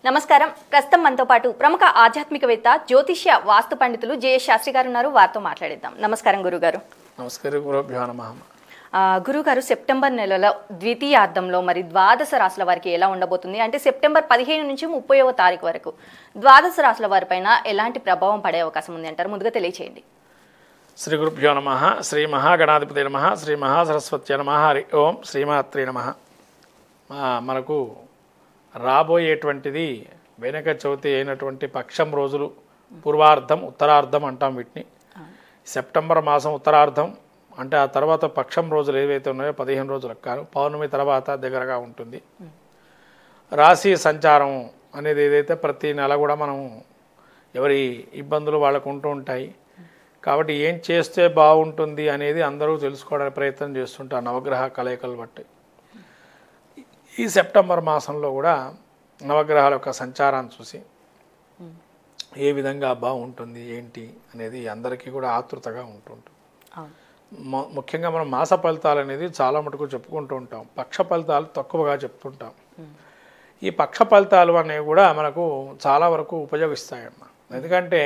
నమస్కారం. ప్రస్తుతం మనతో పాటు ప్రముఖ ఆధ్యాత్మికవేత్త జ్యోతిష్య వాస్తు పండితులు జేఎస్ శాస్త్రి గారు ఉన్నారు. వారితో మాట్లాడిద్దాం. నమస్కారం గురుగారు. నమస్కారం. గురుభ్యో నమః. గురుగారు, సెప్టెంబర్ నెలలో ద్వితీయార్థంలో మరి ద్వాదశ రాశుల వారికి ఎలా ఉండబోతుంది? అంటే సెప్టెంబర్ 15 నుంచి 30వ తారీఖు వరకు ద్వాదశ రాశుల వారిపైన ఎలాంటి ప్రభావం పడే అవకాశం ఉంది అంటారు? ముందుగా తెలియచేయండి. శ్రీ గురుభ్యో నమః. శ్రీ మహాగణాధిపతి నమః. శ్రీ మహాసరస్వతి నమః. హరి ఓం. శ్రీమాత్రే నమః. మనకు రాబోయేటువంటిది వెనక చవితి అయినటువంటి పక్షం రోజులు, పూర్వార్ధం, ఉత్తరార్ధం అంటాం వీటిని. సెప్టెంబర్ మాసం ఉత్తరార్ధం అంటే ఆ తర్వాత పక్షం రోజులు ఏవైతే ఉన్నాయో 15 రోజులకు కాను, పౌర్ణమి తర్వాత దగ్గరగా ఉంటుంది. రాశి సంచారం అనేది ఏదైతే ప్రతి నెల కూడా మనం ఎవరి ఇబ్బందులు వాళ్ళకు ఉంటూ ఉంటాయి. కాబట్టి ఏం చేస్తే బాగుంటుంది అనేది అందరూ తెలుసుకోవడానికి ప్రయత్నం చేస్తుంటారు నవగ్రహ కలయికలు బట్టి. ఈ సెప్టెంబర్ మాసంలో కూడా నవగ్రహాల యొక్క సంచారాన్ని చూసి ఏ విధంగా బాగుంటుంది ఏంటి అనేది అందరికీ కూడా ఆతృతగా ఉంటుంటుంది. ముఖ్యంగా మనం మాస ఫలితాలు అనేది చాలా మటుకు చెప్పుకుంటూ ఉంటాం, పక్ష ఫలితాలు తక్కువగా చెప్తుంటాం. ఈ పక్ష ఫలితాలు అనేవి కూడా మనకు చాలా వరకు ఉపయోగిస్తాయన్న. ఎందుకంటే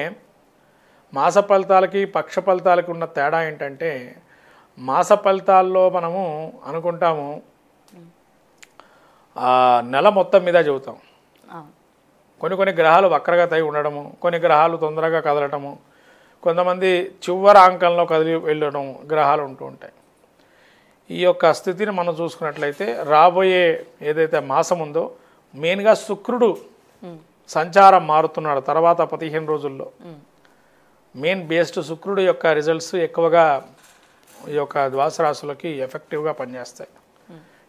మాస ఫలితాలకి పక్ష ఫలితాలకి ఉన్న తేడా ఏంటంటే, మాస ఫలితాల్లో మనము అనుకుంటాము నెల మొత్తం మీద చెబుతాం. కొన్ని గ్రహాలు వక్రగతి అయి ఉండడము, కొన్ని గ్రహాలు తొందరగా కదలటము, కొంతమంది చివరి అంకంలో కదిలి వెళ్ళడం గ్రహాలు ఉంటూ ఉంటాయి. ఈ యొక్క స్థితిని మనం చూసుకున్నట్లయితే రాబోయే ఏదైతే మాసం ఉందో మెయిన్గా శుక్రుడు సంచారం మారుతున్నాడు తర్వాత 15 రోజుల్లో. మెయిన్ బేస్డ్ శుక్రుడు యొక్క రిజల్ట్స్ ఎక్కువగా ఈ యొక్క ద్వాదశ రాశులకి ఎఫెక్టివ్గా పనిచేస్తాయి.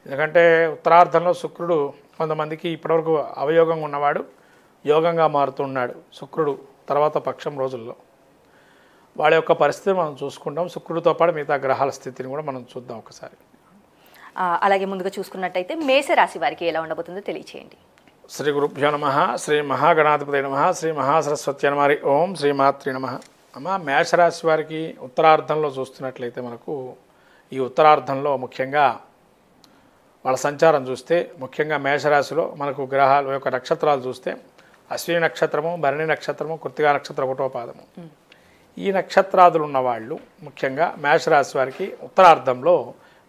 ఎందుకంటే ఉత్తరార్ధంలో శుక్రుడు కొంతమందికి ఇప్పటివరకు అవయోగంగా ఉన్నవాడు యోగంగా మారుతున్నాడు శుక్రుడు తర్వాత పక్షం రోజుల్లో. వాళ్ళ యొక్క పరిస్థితిని మనం చూసుకుంటాం. శుక్రుడితో పాటు మిగతా గ్రహాల స్థితిని కూడా మనం చూద్దాం ఒకసారి. అలాగే ముందుగా చూసుకున్నట్టయితే మేషరాశి వారికి ఎలా ఉండబోతుందో తెలియచేయండి. శ్రీ గురుభ్యో నమః. శ్రీ మహాగణాధిపతి నమః. శ్రీ మహాసరస్వతి నమః. హరి ఓం. శ్రీమాత్రే నమః. మేషరాశి వారికి ఉత్తరార్ధంలో చూస్తున్నట్లయితే మనకు ఈ ఉత్తరార్ధంలో ముఖ్యంగా వాళ్ళ సంచారం చూస్తే, ముఖ్యంగా మేషరాశిలో మనకు గ్రహాల యొక్క నక్షత్రాలు చూస్తే అశ్విని నక్షత్రము, భరణి నక్షత్రము, కృత్తికా నక్షత్రం 1వ పాదము. ఈ నక్షత్రాదులు ఉన్నవాళ్ళు ముఖ్యంగా మేషరాశి వారికి ఉత్తరార్ధంలో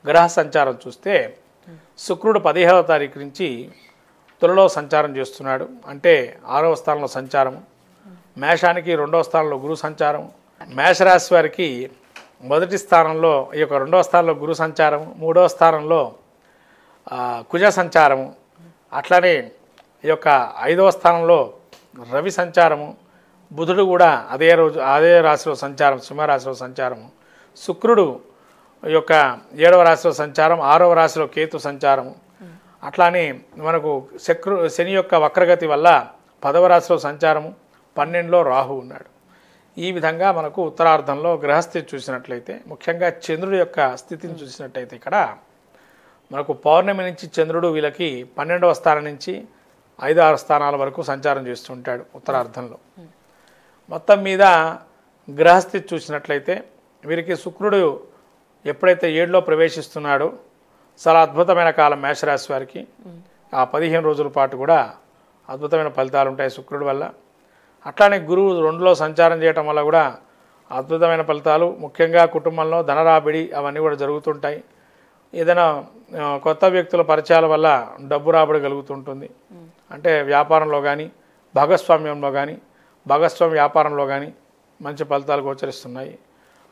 గ్రహ సంచారం చూస్తే శుక్రుడు 15వ తారీఖు నుంచి తులలో సంచారం చేస్తున్నాడు. అంటే 6వ స్థానంలో సంచారము. మేషానికి 2వ స్థానంలో గురు సంచారం. మేషరాశి వారికి మొదటి స్థానంలో ఈ యొక్క 2వ స్థానంలో గురు సంచారము, 3వ స్థానంలో కుజ సంచారము, అట్లానే ఈ యొక్క 5వ స్థానంలో రవి సంచారము, బుధుడు కూడా అదే రాశిలో సంచారం, సింహరాశిలో సంచారము, శుక్రుడు ఈ యొక్క 7వ రాశిలో సంచారం, 6వ రాశిలో కేతు సంచారము. అట్లానే మనకు శని యొక్క వక్రగతి వల్ల 10వ రాశిలో సంచారము, 12లో రాహు ఉన్నాడు. ఈ విధంగా మనకు ఉత్తరార్ధంలో గ్రహస్థితి చూసినట్లయితే, ముఖ్యంగా చంద్రుడి యొక్క స్థితిని చూసినట్లయితే ఇక్కడ మనకు పౌర్ణమి నుంచి చంద్రుడు వీళ్ళకి 12వ స్థానం నుంచి 5-6 స్థానాల వరకు సంచారం చేస్తుంటాడు ఉత్తరార్ధంలో. మొత్తం మీద గ్రహస్థితి చూసినట్లయితే వీరికి శుక్రుడు ఎప్పుడైతే 7లో ప్రవేశిస్తున్నాడో చాలా అద్భుతమైన కాలం మేషరాశి వారికి. ఆ 15 రోజుల పాటు కూడా అద్భుతమైన ఫలితాలు ఉంటాయి శుక్రుడి వల్ల. అట్లానే గురువు 2లో సంచారం చేయటం వల్ల కూడా అద్భుతమైన ఫలితాలు, ముఖ్యంగా కుటుంబంలో ధనరాబడి అవన్నీ కూడా జరుగుతుంటాయి. ఏదైనా కొత్త వ్యక్తుల పరిచయాల వల్ల డబ్బు రాబడి కలుగుతుంటుంది. అంటే వ్యాపారంలో కానీ, భాగస్వామ్యంలో కానీ, భాగస్వామ్య వ్యాపారంలో కానీ మంచి ఫలితాలు గోచరిస్తున్నాయి.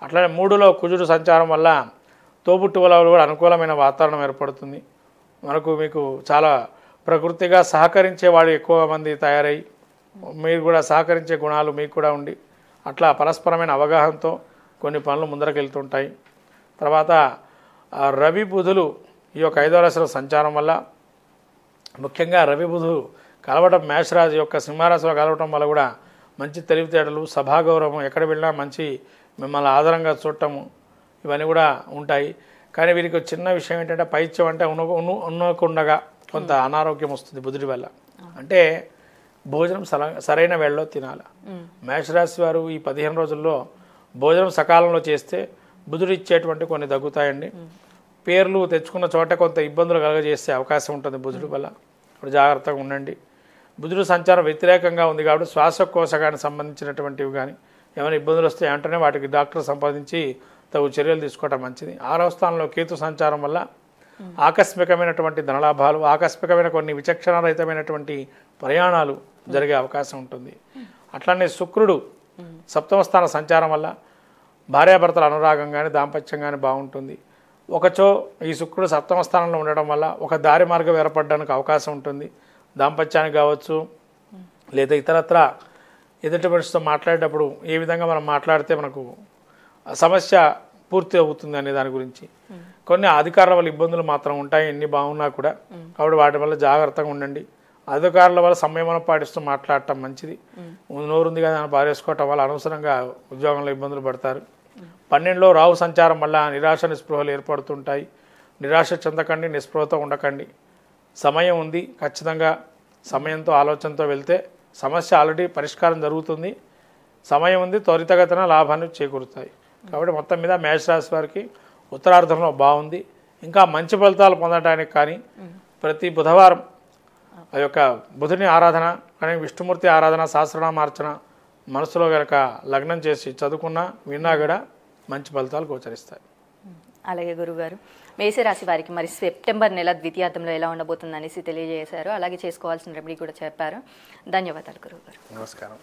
అట్లనే 3లో కుజుడు సంచారం వల్ల తోబుట్టువుల కూడా అనుకూలమైన వాతావరణం ఏర్పడుతుంది. మీకు చాలా ప్రకృతిగా సహకరించే వాళ్ళు ఎక్కువ మంది తయారై మీరు కూడా సహకరించే గుణాలు మీకు కూడా ఉండి అట్లా పరస్పరమైన అవగాహనతో కొన్ని పనులు ముందరకు వెళ్తుంటాయి. తర్వాత రవి బుధులు ఈ యొక్క 5వ రాశిలో సంచారం వల్ల, ముఖ్యంగా రవి బుధులు కలవటం మేషరాశి యొక్క సింహరాశిలో కలవటం వల్ల కూడా మంచి తెలివితేటలు, సభాగౌరవం, ఎక్కడ వెళ్ళినా మంచి మిమ్మల్ని ఆధారంగా చూడటము ఇవన్నీ కూడా ఉంటాయి. కానీ వీరికి చిన్న విషయం ఏంటంటే పైత్యం అంటే ఉన్నకుండగా కొంత అనారోగ్యం వస్తుంది బుధుడి వల్ల. అంటే భోజనం సరైన వేళలో తినాలి. మేషరాశి వారు ఈ 15 రోజుల్లో భోజనం సకాలంలో చేస్తే బుధుడు ఇచ్చేటువంటి కొన్ని తగ్గుతాయండి. పేర్లు తెచ్చుకున్న చోట కొంత ఇబ్బందులు కలగజేసే అవకాశం ఉంటుంది బుధుడి వల్ల. ఇప్పుడు జాగ్రత్తగా ఉండండి. బుధుడు సంచారం వ్యతిరేకంగా ఉంది కాబట్టి శ్వాసకోశకానికి సంబంధించినటువంటివి కానీ ఏమైనా ఇబ్బందులు వస్తే వెంటనే వాటికి డాక్టర్ సంపాదించి తగు చర్యలు తీసుకోవటం మంచిది. 6వ స్థానంలో కేతు సంచారం వల్ల ఆకస్మికమైనటువంటి ధనలాభాలు, ఆకస్మికమైన కొన్ని విచక్షణారహితమైనటువంటి ప్రయాణాలు జరిగే అవకాశం ఉంటుంది. అట్లనే శుక్రుడు 7వ స్థాన సంచారం వల్ల భార్యాభర్తల అనురాగం కానీ దాంపత్యం కానీ బాగుంటుంది. ఒకచో ఈ శుక్రుడు 7వ స్థానంలో ఉండడం వల్ల ఒక దారి మార్గం ఏర్పడడానికి అవకాశం ఉంటుంది. దాంపత్యానికి కావచ్చు, లేదా ఇతరత్ర ఎదుటి మనిషితో మాట్లాడేటప్పుడు ఏ విధంగా మనం మాట్లాడితే మనకు సమస్య పూర్తి అవుతుంది అనే దాని గురించి. కొన్ని అధికారుల వల్ల ఇబ్బందులు మాత్రం ఉంటాయి ఎన్ని బాగున్నా కూడా, కాబట్టి వాటి వల్ల జాగ్రత్తగా ఉండండి. అధికారుల వల్ల సంయమనం పాటిస్తూ మాట్లాడటం మంచిది. నోరుంది కదా అని పారేసుకోవటం వల్ల అనవసరంగా ఉద్యోగంలో ఇబ్బందులు పడతారు. 12లో రాహు సంచారం వల్ల నిరాశ నిస్పృహలు ఏర్పడుతుంటాయి. నిరాశ చెందకండి, నిస్పృహతో ఉండకండి. సమయం ఉంది, ఖచ్చితంగా సమయంతో ఆలోచనతో వెళ్తే సమస్య ఆల్రెడీ పరిష్కారం జరుగుతుంది. సమయం ఉంది, త్వరితగతిన లాభాన్ని చేకూరుతాయి. కాబట్టి మొత్తం మీద మేషరాశి వారికి ఉత్తరార్ధంలో బాగుంది. ఇంకా మంచి ఫలితాలు పొందడానికి కానీ ప్రతి బుధవారం ఆ యొక్క బుధుని ఆరాధన కానీ విష్ణుమూర్తి ఆరాధన, సహస్రనామార్చన మనసులో కనుక లగ్నం చేసి చదువుకున్నా విన్నా కూడా మంచి ఫలితాలు గోచరిస్తాయి. అలాగే గురుగారు, మేషరాశి వారికి మరి సెప్టెంబర్ నెల ద్వితీయార్థంలో ఎలా ఉండబోతుంది అనేసి తెలియజేశారు. అలాగే చేసుకోవాల్సిన రెమెడీ కూడా చెప్పారు. ధన్యవాదాలు గురుగారు. నమస్కారం.